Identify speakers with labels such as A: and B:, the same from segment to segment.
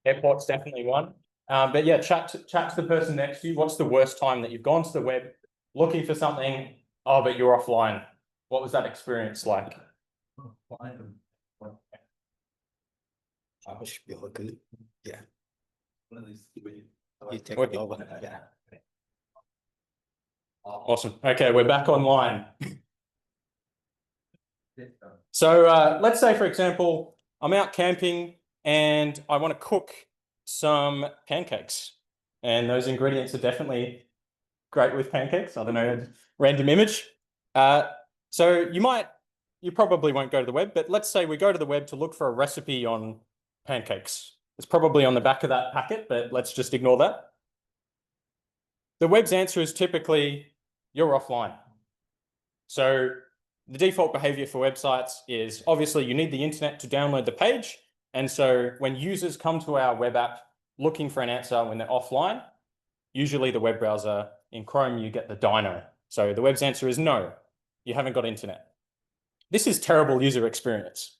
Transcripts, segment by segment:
A: Airport's definitely one. But yeah, chat to the person next to you. What's the worst time that you've gone to the web looking for something? Oh, but you're offline. What was that experience like?
B: I should be all good. Yeah. You take
A: Okay.
B: it over. Yeah.
A: Awesome. Okay, we're back online. So let's say, for example, I'm out camping and I want to cook some pancakes. And those ingredients are definitely great with pancakes. I don't know, random image. So you probably won't go to the web, but let's say we go to the web to look for a recipe on pancakes. It's probably on the back of that packet, but let's just ignore that. The web's answer is typically, you're offline. So the default behavior for websites is obviously you need the internet to download the page. And so when users come to our web app looking for an answer when they're offline, usually the web browser in Chrome, you get the dyno. So the web's answer is no, you haven't got internet. This is terrible user experience.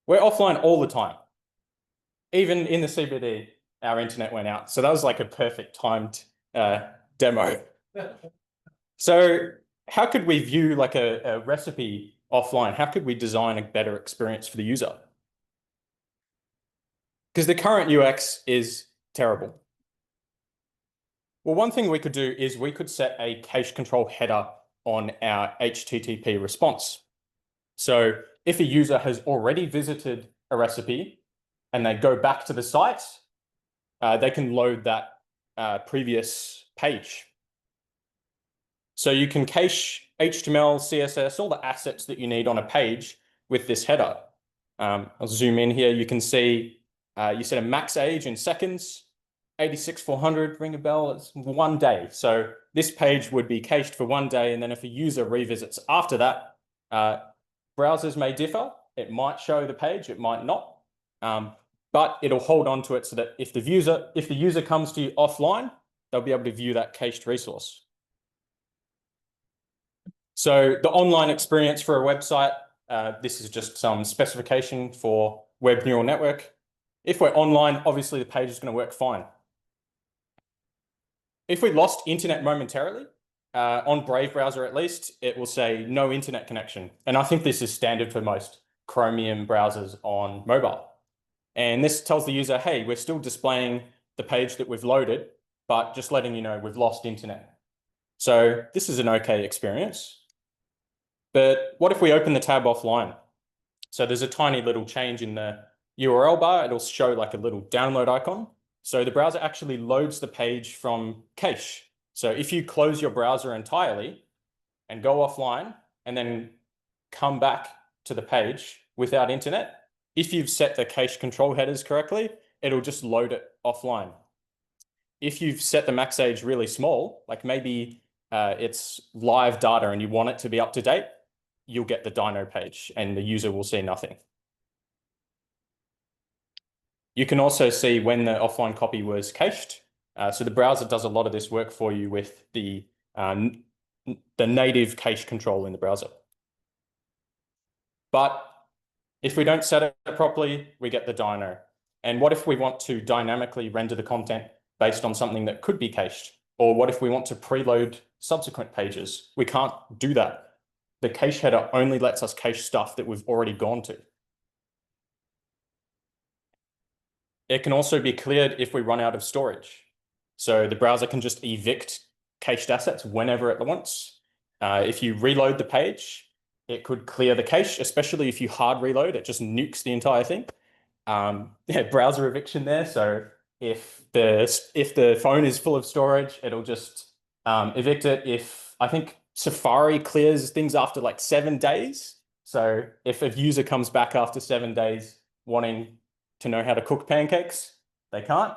A: We're offline all the time. Even in the CBD, our internet went out. So that was like a perfect timed demo. So how could we view like a recipe offline? How could we design a better experience for the user? Because the current UX is terrible. Well, one thing we could do is we could set a cache control header on our HTTP response. So if a user has already visited a recipe and they go back to the site, they can load that previous page. So you can cache HTML, CSS, all the assets that you need on a page with this header. I'll zoom in here. You can see you set a max age in seconds, 86,400, ring a bell, it's 1 day. So this page would be cached for 1 day. And then if a user revisits after that, browsers may differ. It might show the page, it might not. But it'll hold on to it so that if the user comes to you offline, they'll be able to view that cached resource. So the online experience for a website, this is just some specification for web neural network. If we're online, obviously the page is going to work fine. If we lost internet momentarily, on Brave browser at least, it will say no internet connection. And I think this is standard for most Chromium browsers on mobile. And this tells the user, hey, we're still displaying the page that we've loaded, but just letting you know we've lost internet. So this is an okay experience. But what if we open the tab offline? So there's a tiny little change in the URL bar. It'll show like a little download icon. So the browser actually loads the page from cache. So if you close your browser entirely and go offline and then come back to the page without internet, if you've set the cache control headers correctly, it'll just load it offline. If you've set the max age really small, like maybe it's live data and you want it to be up to date, you'll get the dyno page and the user will see nothing. You can also see when the offline copy was cached. So the browser does a lot of this work for you with the native cache control in the browser. But if we don't set it properly, we get the dyno. And what if we want to dynamically render the content based on something that could be cached? Or what if we want to preload subsequent pages? We can't do that. The cache header only lets us cache stuff that we've already gone to. It can also be cleared if we run out of storage. So the browser can just evict cached assets whenever it wants. If you reload the page, it could clear the cache, especially if you hard reload, it just nukes the entire thing. Yeah, browser eviction there. So if the phone is full of storage, it'll just evict it. I think Safari clears things after like 7 days. So if a user comes back after 7 days wanting to know how to cook pancakes, they can't.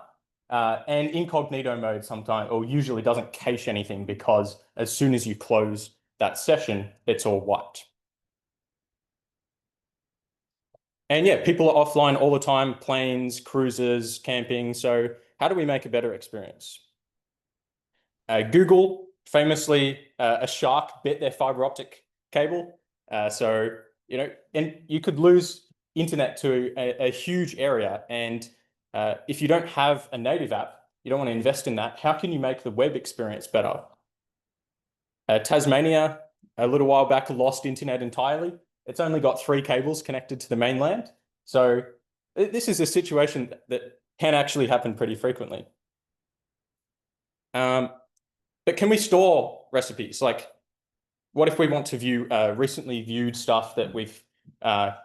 A: And incognito mode sometimes or usually doesn't cache anything because as soon as you close that session, it's all wiped. And yeah, people are offline all the time, planes, cruises, camping. So how do we make a better experience? Google, famously, a shark bit their fiber optic cable. And you could lose internet to a huge area. And if you don't have a native app, you don't want to invest in that. How can you make the web experience better? Tasmania, a little while back, lost internet entirely. It's only got 3 cables connected to the mainland. So this is a situation that can actually happen pretty frequently. But can we store recipes? Like, what if we want to view recently viewed stuff that we've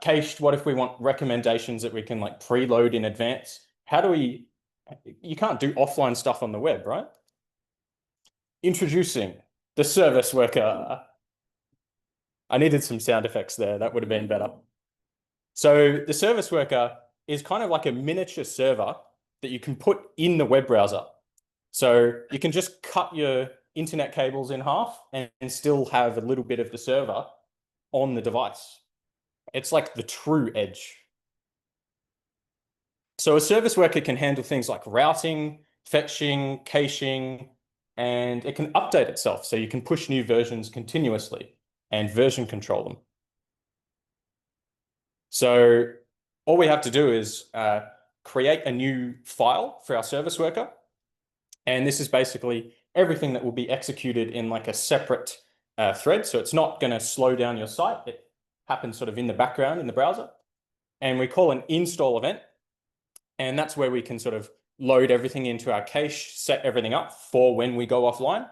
A: cached? What if we want recommendations that we can like preload in advance? How do we, you can't do offline stuff on the web, right? Introducing the service worker. I needed some sound effects there. That would have been better. So the service worker is kind of like a miniature server that you can put in the web browser. So you can just cut your internet cables in half and still have a little bit of the server on the device. It's like the true edge. So a service worker can handle things like routing, fetching, caching, and it can update itself. So you can push new versions continuously and version control them. So all we have to do is create a new file for our service worker. And this is basically everything that will be executed in like a separate thread. So it's not going to slow down your site. It happens sort of in the background in the browser. And we call an install event. And that's where we can sort of load everything into our cache, set everything up for when we go offline.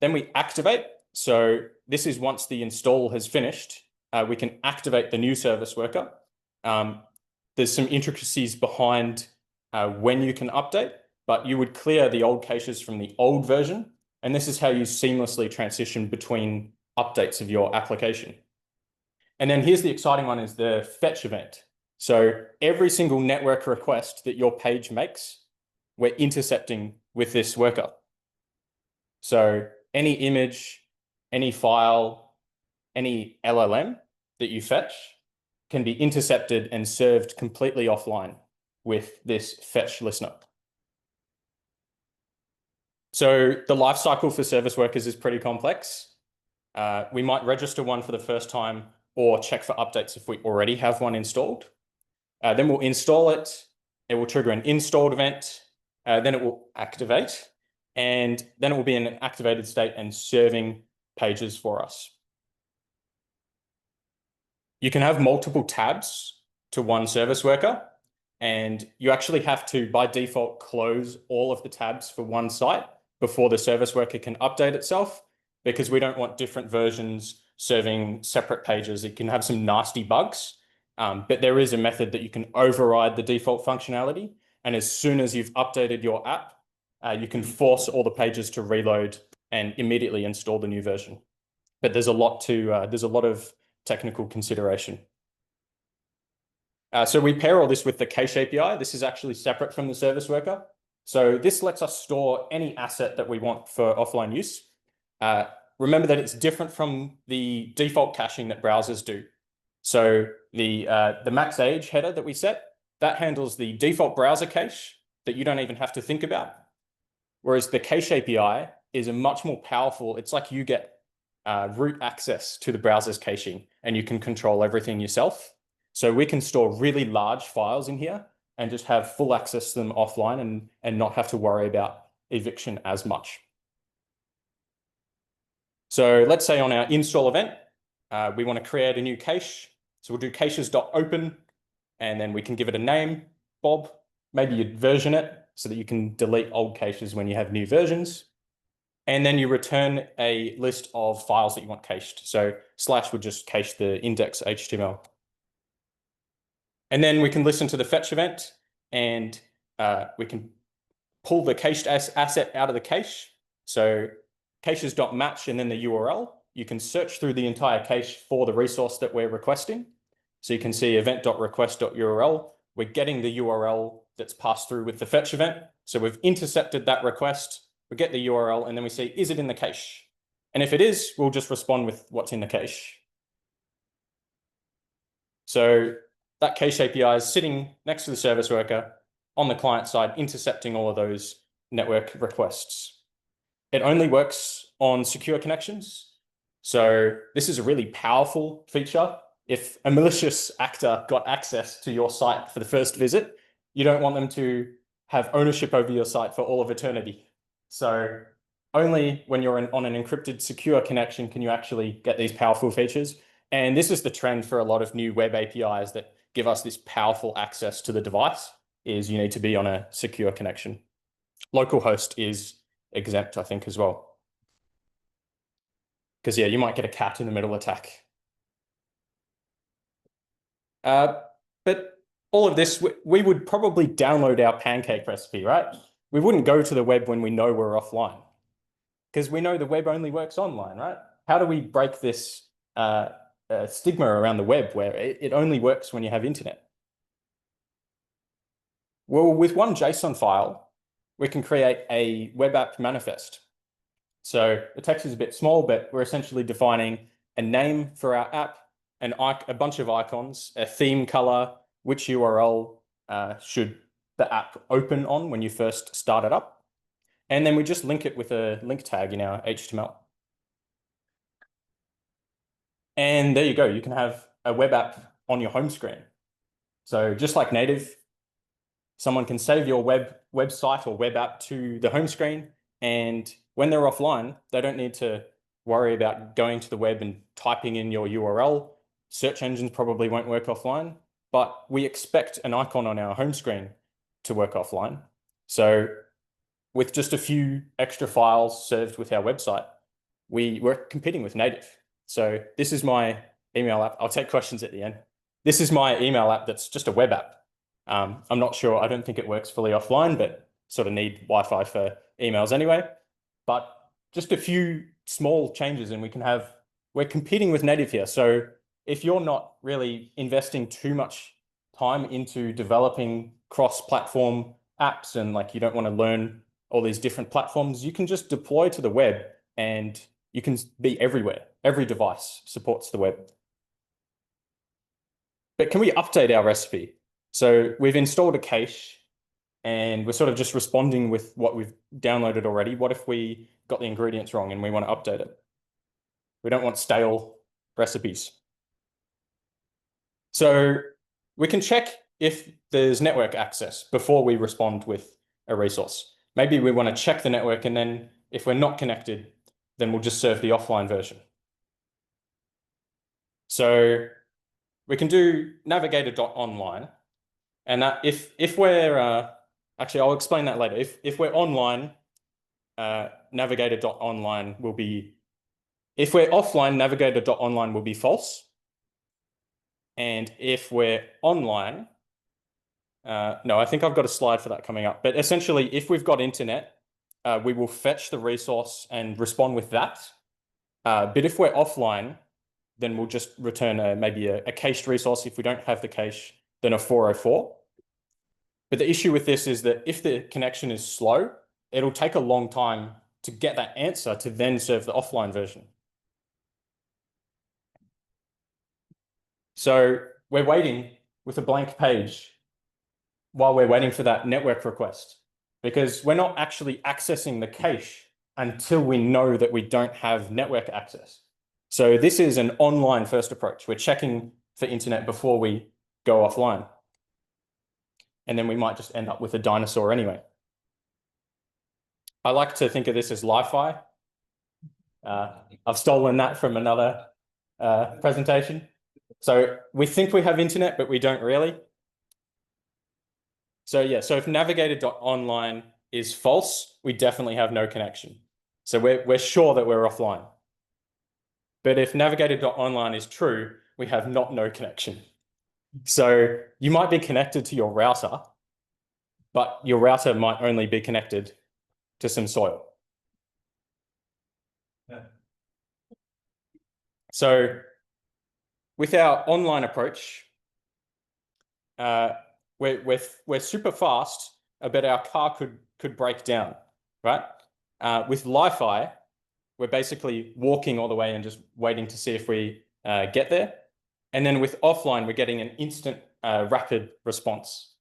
A: Then we activate. So this is once the install has finished, we can activate the new service worker. There's some intricacies behind when you can update, but you would clear the old caches from the old version. And this is how you seamlessly transition between updates of your application. And then here's the exciting one, is the fetch event. So every single network request that your page makes, we're intercepting with this worker. So any image, any file, any LLM that you fetch can be intercepted and served completely offline with this fetch listener. So the lifecycle for service workers is pretty complex. We might register one for the first time or check for updates if we already have one installed. Then we'll install it. It will trigger an installed event. Then it will activate. And then it will be in an activated state and serving pages for us. You can have multiple tabs to one service worker. And you actually have to, by default, close all of the tabs for one site before the service worker can update itself, because we don't want different versions serving separate pages. It can have some nasty bugs. But there is a method that you can override the default functionality. And as soon as you've updated your app, you can force all the pages to reload and immediately install the new version. But there's a lot of technical consideration. So we pair all this with the cache API. This is actually separate from the service worker. So this lets us store any asset that we want for offline use. Remember that it's different from the default caching that browsers do. So the max age header that we set, that handles the default browser cache that you don't even have to think about. Whereas the cache API is a much more powerful, it's like you get root access to the browser's caching and you can control everything yourself. So we can store really large files in here and just have full access to them offline and not have to worry about eviction as much. So let's say on our install event, we want to create a new cache. So we'll do caches.open, and then we can give it a name, Bob. Maybe you'd version it so that you can delete old caches when you have new versions. And then you return a list of files that you want cached. So / would just cache the index HTML. And then we can listen to the fetch event, and we can pull the cached asset out of the cache. So caches.match and then the URL. You can search through the entire cache for the resource that we're requesting. So you can see event.request.url. We're getting the URL that's passed through with the fetch event. So we've intercepted that request. We get the URL, and then we see, is it in the cache? And if it is, we'll just respond with what's in the cache. So that cache API is sitting next to the service worker on the client side, intercepting all of those network requests. It only works on secure connections. So this is a really powerful feature. If a malicious actor got access to your site for the first visit, you don't want them to have ownership over your site for all of eternity. So only when you're on an encrypted secure connection can you actually get these powerful features. And this is the trend for a lot of new web APIs that give us this powerful access to the device, is you need to be on a secure connection. Localhost is exempt, I think, as well. Because yeah, you might get a cat in the middle attack. But all of this, we would probably download our pancake recipe, right? We wouldn't go to the web when we know we're offline, because we know the web only works online, right? How do we break this stigma around the web where it only works when you have internet? Well, with one JSON file, we can create a web app manifest. So the text is a bit small, but we're essentially defining a name for our app, a bunch of icons, a theme color, which URL should the app open on when you first start it up. And then we just link it with a link tag in our HTML. And there you go. You can have a web app on your home screen. So just like native, someone can save your website or web app to the home screen. And when they're offline, they don't need to worry about going to the web and typing in your URL. Search engines probably won't work offline, but we expect an icon on our home screen to work offline. So with just a few extra files served with our website, we're competing with native. So this is my email app. I'll take questions at the end. This is my email app that's just a web app. I'm not sure. I don't think it works fully offline, but sort of need Wi-Fi for emails anyway. But just a few small changes and we're competing with native here. So if you're not really investing too much time into developing cross-platform apps and like you don't want to learn all these different platforms, you can just deploy to the web and you can be everywhere. Every device supports the web. But can we update our recipe? So we've installed a cache and we're sort of just responding with what we've downloaded already. What if we got the ingredients wrong and we want to update it? We don't want stale recipes. So we can check if there's network access before we respond with a resource. Maybe we want to check the network, and then if we're not connected, then we'll just serve the offline version. So we can do navigator.online, and that if we're actually, I'll explain that later. If we're online, navigator.online will be, if we're offline, navigator.online will be false. And if we're online, no, I think I've got a slide for that coming up. But essentially, if we've got internet, we will fetch the resource and respond with that. But if we're offline, then we'll just return maybe a cached resource. If we don't have the cache, then a 404. But the issue with this is that if the connection is slow, it'll take a long time to get that answer to then serve the offline version. So we're waiting with a blank page while we're waiting for that network request, because we're not actually accessing the cache until we know that we don't have network access. So this is an online first approach. We're checking for internet before we go offline. And then we might just end up with a dinosaur anyway. I like to think of this as Li-Fi. I've stolen that from another presentation. So we think we have internet, but we don't really. So yeah, so if navigator.online is false, we definitely have no connection. So we're sure that we're offline. But if navigator.online is true, we have no connection. So you might be connected to your router, but your router might only be connected to some soil. Yeah. So with our online approach, we're super fast, but our car could break down, right? With Li-Fi, we're basically walking all the way and just waiting to see if we get there. And then with offline, we're getting an instant rapid response.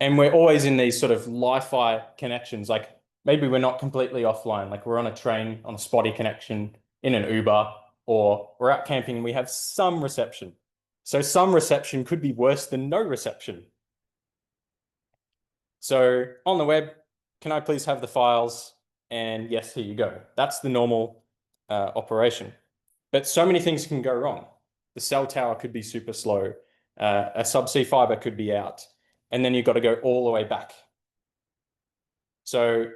A: And we're always in these sort of Li-Fi connections. Like maybe we're not completely offline, like we're on a train on a spotty connection in an Uber, or we're out camping and we have some reception. So some reception could be worse than no reception. So on the web, can I please have the files? And yes, here you go. That's the normal operation. But so many things can go wrong. The cell tower could be super slow. A subsea fiber could be out. And then you've got to go all the way back. So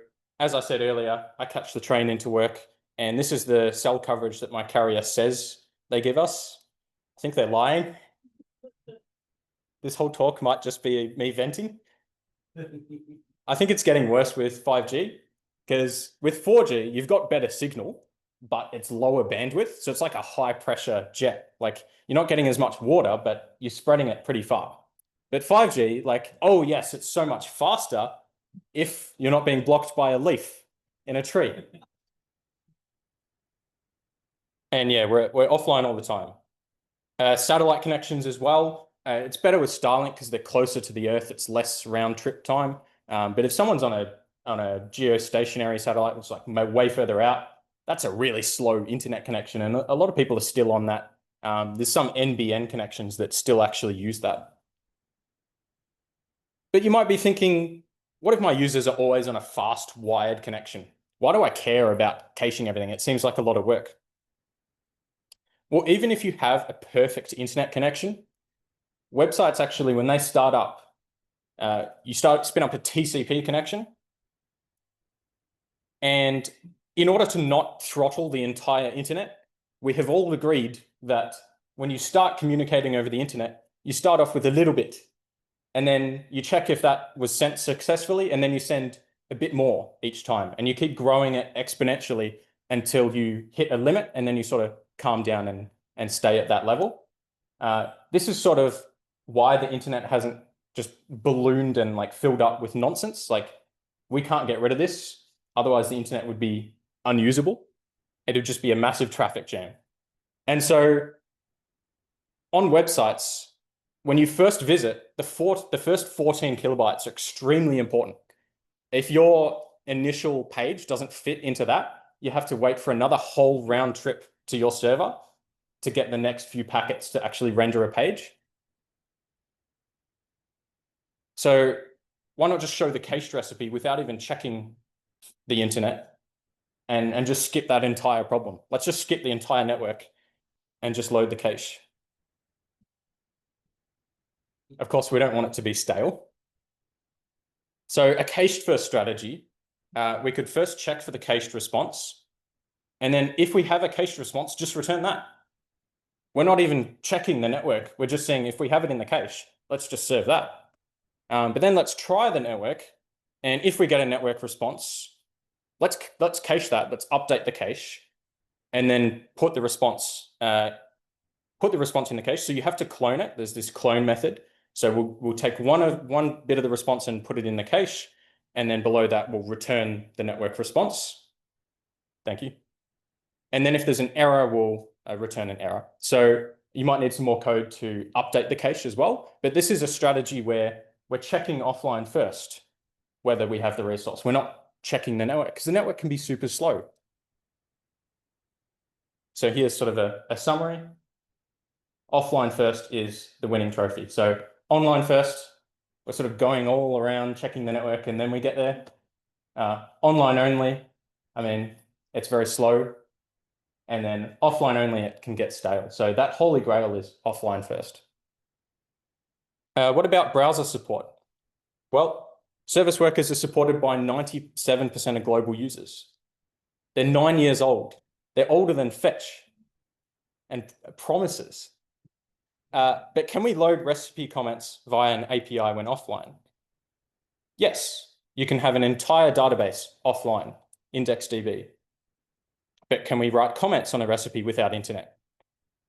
A: as I said earlier, I catch the train into work, and this is the cell coverage that my carrier says they give us. I think they're lying. This whole talk might just be me venting. I think it's getting worse with 5G, because with 4G, you've got better signal, but it's lower bandwidth. So it's like a high pressure jet. Like you're not getting as much water, but you're spreading it pretty far. But 5G, like, oh yes, it's so much faster if you're not being blocked by a leaf in a tree. And yeah, we're offline all the time. Satellite connections as well. It's better with Starlink because they're closer to the Earth. It's less round trip time. But if someone's on a geostationary satellite, which is like way further out, that's a really slow internet connection. And a lot of people are still on that. There's some NBN connections that still actually use that. But you might be thinking, what if my users are always on a fast wired connection? Why do I care about caching everything? It seems like a lot of work. Well, even if you have a perfect internet connection, websites actually, when they start up, you spin up a TCP connection. And in order to not throttle the entire internet, we have all agreed that when you start communicating over the internet, you start off with a little bit, and then you check if that was sent successfully, and then you send a bit more each time, and you keep growing it exponentially until you hit a limit, and then you sort of calm down and stay at that level. This is sort of why the internet hasn't just ballooned and like filled up with nonsense. Like we can't get rid of this. Otherwise the internet would be unusable. It would just be a massive traffic jam. And so on websites, when you first visit, the first 14 kilobytes are extremely important. If your initial page doesn't fit into that, you have to wait for another whole round trip to your server to get the next few packets to actually render a page. So why not just show the cached recipe without even checking the internet and just skip that entire problem? Let's just skip the entire network and just load the cache. Of course, we don't want it to be stale. So a cached first strategy, we could first check for the cached response. And then if we have a cached response, just return that. We're not even checking the network. We're just saying if we have it in the cache, let's just serve that. But then let's try the network. And if we get a network response, let's cache that. Let's update the cache and then put the response in the cache. So you have to clone it. There's this clone method. So we'll take one bit of the response and put it in the cache. And then below that, we'll return the network response. Thank you. And then if there's an error, we'll return an error. So you might need some more code to update the cache as well. But this is a strategy where we're checking offline first whether we have the resource. We're not checking the network because the network can be super slow. So here's sort of a summary. Offline first is the winning trophy. So online first, we're sort of going all around checking the network and then we get there. Online only, I mean, it's very slow. And then offline only, it can get stale. So that holy grail is offline first. What about browser support? Well, service workers are supported by 97% of global users. They're 9 years old. They're older than Fetch and Promises. But can we load recipe comments via an API when offline? Yes, you can have an entire database offline, IndexedDB. But can we write comments on a recipe without internet?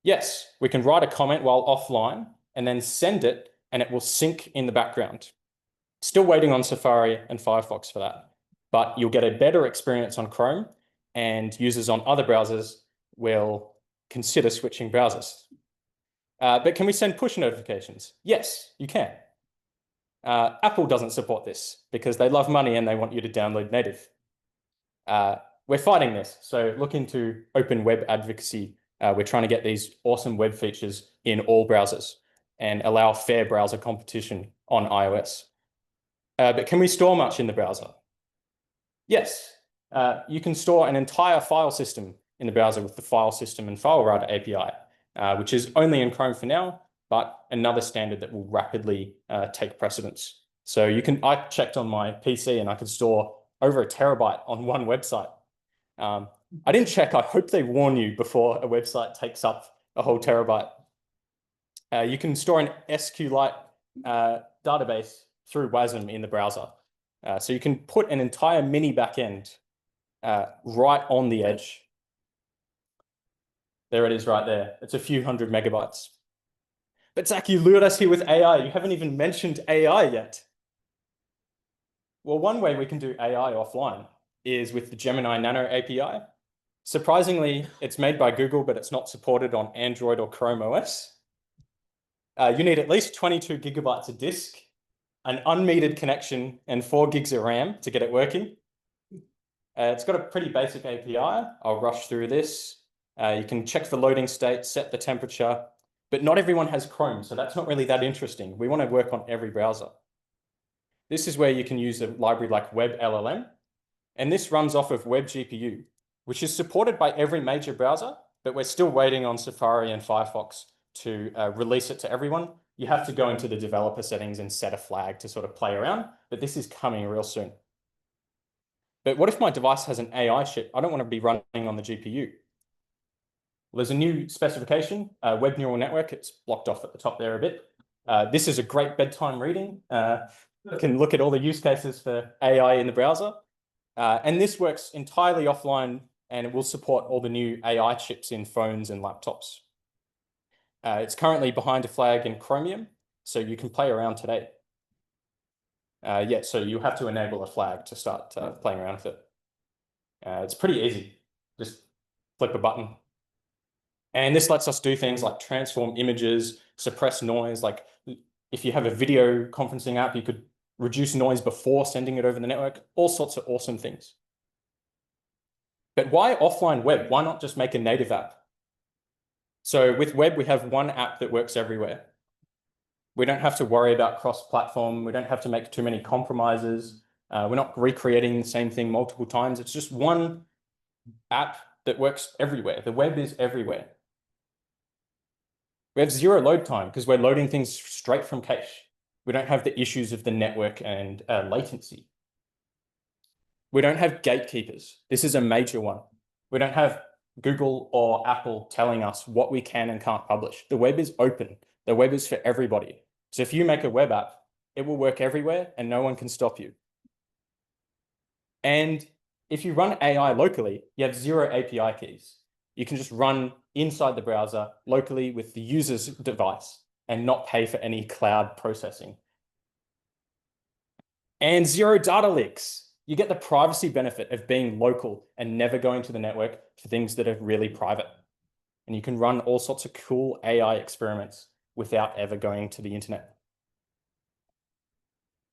A: Yes, we can write a comment while offline and then send it and it will sync in the background. Still waiting on Safari and Firefox for that, but you'll get a better experience on Chrome and users on other browsers will consider switching browsers. But can we send push notifications? Yes, you can. Apple doesn't support this because they love money and they want you to download native. We're fighting this, so look into open web advocacy We're trying to get these awesome web features in all browsers and allow fair browser competition on iOS. But can we store much in the browser? Yes. You can store an entire file system in the browser with the File System and FileRouter API, which is only in Chrome for now, but another standard that will rapidly take precedence. So I checked on my PC and I could store over 1 terabyte on one website. I didn't check. I hope they warn you before a website takes up a whole terabyte. You can store an SQLite database through WASM in the browser. So you can put an entire mini backend right on the edge. There it is right there. It's a few hundred megabytes. But Zach, you lured us here with AI. You haven't even mentioned AI yet. Well, one way we can do AI offline is with the Gemini Nano API. Surprisingly, it's made by Google, but it's not supported on Android or Chrome OS. You need at least 22 gigabytes of disk, an unmetered connection, and 4 gigs of RAM to get it working. It's got a pretty basic API. I'll rush through this. You can check the loading state, set the temperature, but not everyone has Chrome, so that's not really that interesting. We want to work on every browser. This is where you can use a library like WebLLM, and this runs off of WebGPU, which is supported by every major browser, but we're still waiting on Safari and Firefox to release it to everyone. You have to go into the developer settings and set a flag to sort of play around, but this is coming real soon. But what if my device has an AI chip? I don't want to be running on the GPU. Well, there's a new specification, web neural network. It's blocked off at the top there a bit. This is a great bedtime reading. You can look at all the use cases for AI in the browser. And this works entirely offline, and it will support all the new AI chips in phones and laptops. It's currently behind a flag in Chromium, so you can play around today. Yeah, so you have to enable a flag to start playing around with it. It's pretty easy. Just click a button. And this lets us do things like transform images, suppress noise. Like if you have a video conferencing app, you could reduce noise before sending it over the network, all sorts of awesome things. But why offline web? Why not just make a native app? So with web, we have one app that works everywhere. We don't have to worry about cross-platform. We don't have to make too many compromises. We're not recreating the same thing multiple times. It's just one app that works everywhere. The web is everywhere. We have zero load time because we're loading things straight from cache. We don't have the issues of the network and latency. We don't have gatekeepers. This is a major one. We don't have Google or Apple telling us what we can and can't publish. The web is open. The web is for everybody. So if you make a web app, it will work everywhere and no one can stop you. And if you run AI locally, you have zero API keys. You can just run inside the browser locally with the user's device and not pay for any cloud processing. And zero data leaks. You get the privacy benefit of being local and never going to the network for things that are really private. And you can run all sorts of cool AI experiments without ever going to the internet.